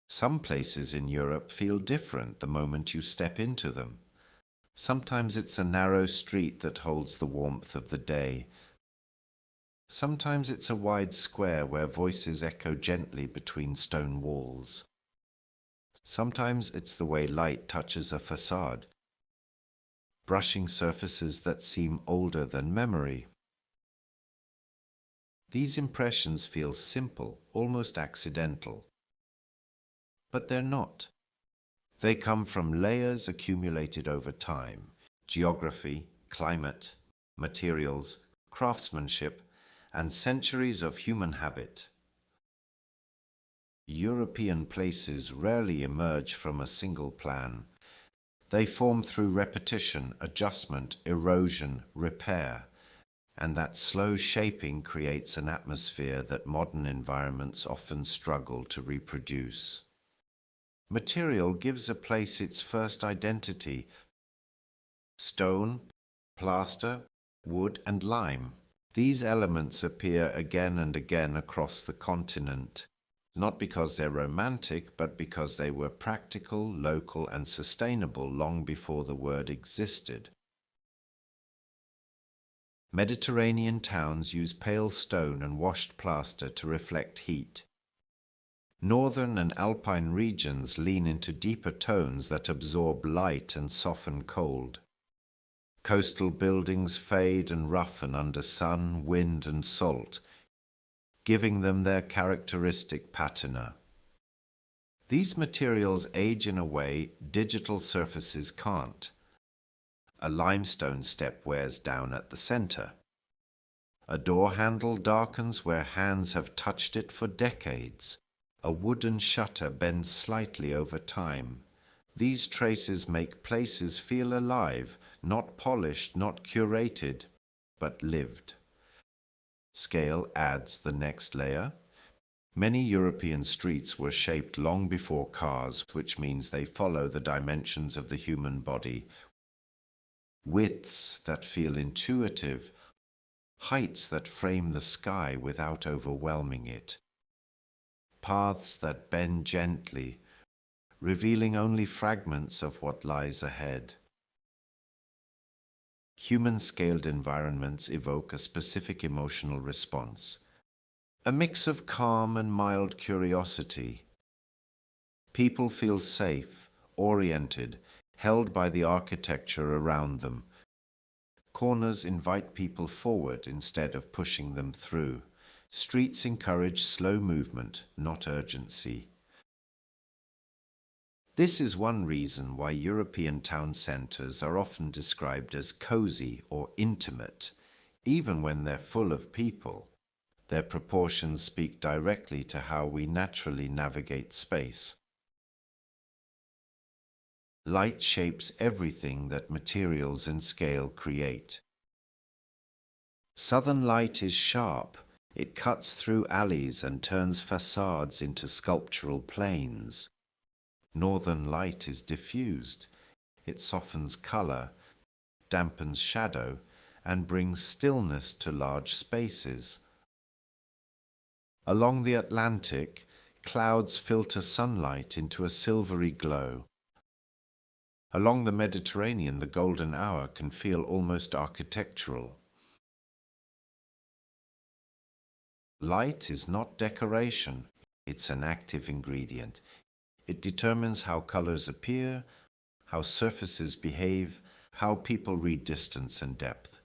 Some places in Europe feel different the moment you step into them. Sometimes it's a narrow street that holds the warmth of the day. Sometimes it's a wide square where voices echo gently between stone walls. Sometimes it's the way light touches a facade, brushing surfaces that seem older than memory. These impressions feel simple, almost accidental. But they're not. They come from layers accumulated over time: geography, climate, materials, craftsmanship, and centuries of human habit. European places rarely emerge from a single plan. They form through repetition, adjustment, erosion, repair, and that slow shaping creates an atmosphere that modern environments often struggle to reproduce. Material gives a place its first identity: stone, plaster, wood, and lime. These elements appear again and again across the continent, not because they're romantic, but because they were practical, local, and sustainable long before the word existed. Mediterranean towns use pale stone and washed plaster to reflect heat. Northern and alpine regions lean into deeper tones that absorb light and soften cold. Coastal buildings fade and roughen under sun, wind, and salt, giving them their characteristic patina. These materials age in a way digital surfaces can't. A limestone step wears down at the center. A door handle darkens where hands have touched it for decades. A wooden shutter bends slightly over time. These traces make places feel alive, not polished, not curated, but lived. Scale adds the next layer. Many European streets were shaped long before cars, which means they follow the dimensions of the human body. Widths that feel intuitive, heights that frame the sky without overwhelming it. Paths that bend gently, revealing only fragments of what lies ahead. Human-scaled environments evoke a specific emotional response, a mix of calm and mild curiosity. People feel safe, oriented, held by the architecture around them. Corners invite people forward instead of pushing them through. Streets encourage slow movement, not urgency. This is one reason why European town centers are often described as cozy or intimate, even when they're full of people. Their proportions speak directly to how we naturally navigate space. Light shapes everything that materials and scale create. Southern light is sharp. It cuts through alleys and turns facades into sculptural plains. Northern light is diffused. It softens color, dampens shadow, and brings stillness to large spaces. Along the Atlantic, clouds filter sunlight into a silvery glow. Along the Mediterranean, the golden hour can feel almost architectural. Light is not decoration, it's an active ingredient. It determines how colors appear, how surfaces behave, how people read distance and depth.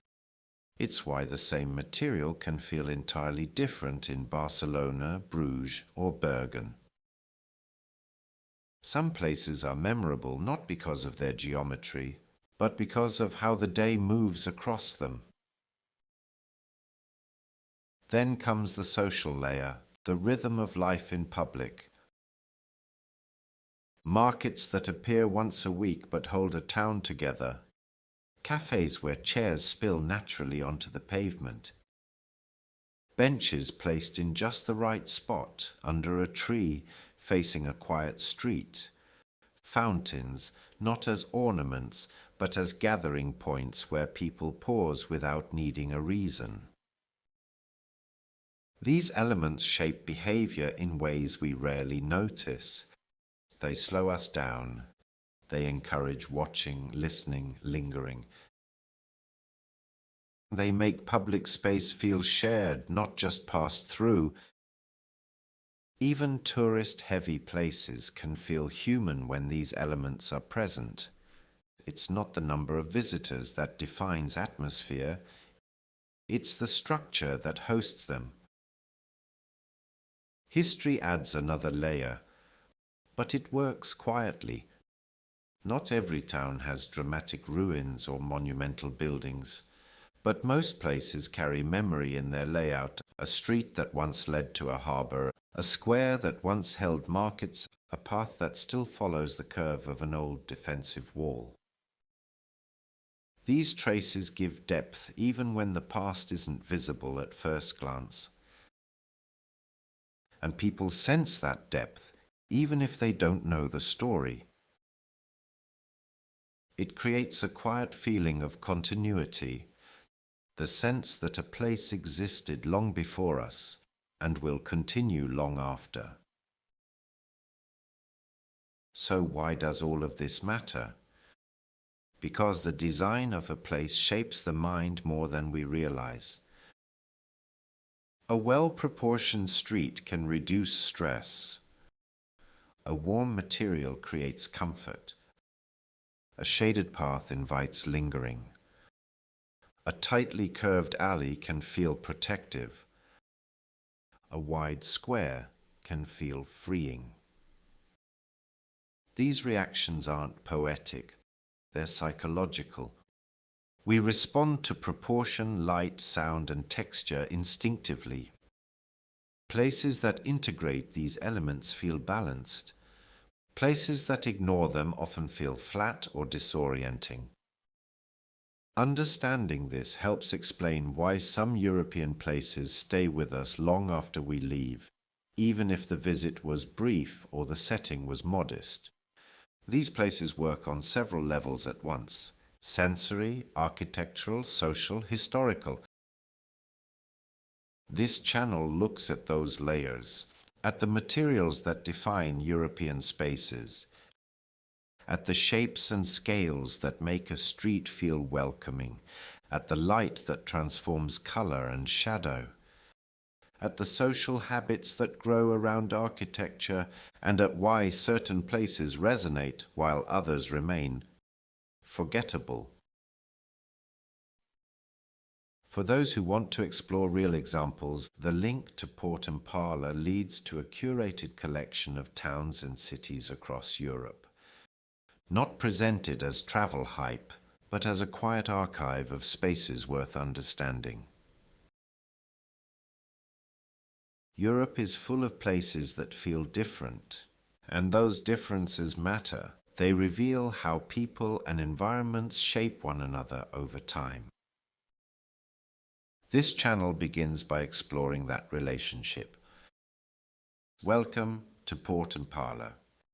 It's why the same material can feel entirely different in Barcelona, Bruges, or Bergen. Some places are memorable not because of their geometry, but because of how the day moves across them. Then comes the social layer, the rhythm of life in public. Markets that appear once a week but hold a town together. Cafes where chairs spill naturally onto the pavement. Benches placed in just the right spot, under a tree, facing a quiet street. Fountains, not as ornaments, but as gathering points where people pause without needing a reason. These elements shape behavior in ways we rarely notice. They slow us down. They encourage watching, listening, lingering. They make public space feel shared, not just passed through. Even tourist-heavy places can feel human when these elements are present. It's not the number of visitors that defines atmosphere. It's the structure that hosts them. History adds another layer, but it works quietly. Not every town has dramatic ruins or monumental buildings, but most places carry memory in their layout. A street that once led to a harbour, a square that once held markets, a path that still follows the curve of an old defensive wall. These traces give depth even when the past isn't visible at first glance. And people sense that depth even if they don't know the story. It creates a quiet feeling of continuity, the sense that a place existed long before us and will continue long after. So why does all of this matter? Because the design of a place shapes the mind more than we realize. A well-proportioned street can reduce stress. A warm material creates comfort. A shaded path invites lingering. A tightly curved alley can feel protective. A wide square can feel freeing. These reactions aren't poetic, they're psychological. We respond to proportion, light, sound, and texture instinctively. Places that integrate these elements feel balanced. Places that ignore them often feel flat or disorienting. Understanding this helps explain why some European places stay with us long after we leave, even if the visit was brief or the setting was modest. These places work on several levels at once: sensory, architectural, social, historical. This channel looks at those layers, at the materials that define European spaces, at the shapes and scales that make a street feel welcoming, at the light that transforms color and shadow, at the social habits that grow around architecture, and at why certain places resonate while others remain forgettable. For those who want to explore real examples, the link to Port and Parlor leads to a curated collection of towns and cities across Europe. Not presented as travel hype, but as a quiet archive of spaces worth understanding. Europe is full of places that feel different, and those differences matter. They reveal how people and environments shape one another over time. This channel begins by exploring that relationship. Welcome to Port and Parlor.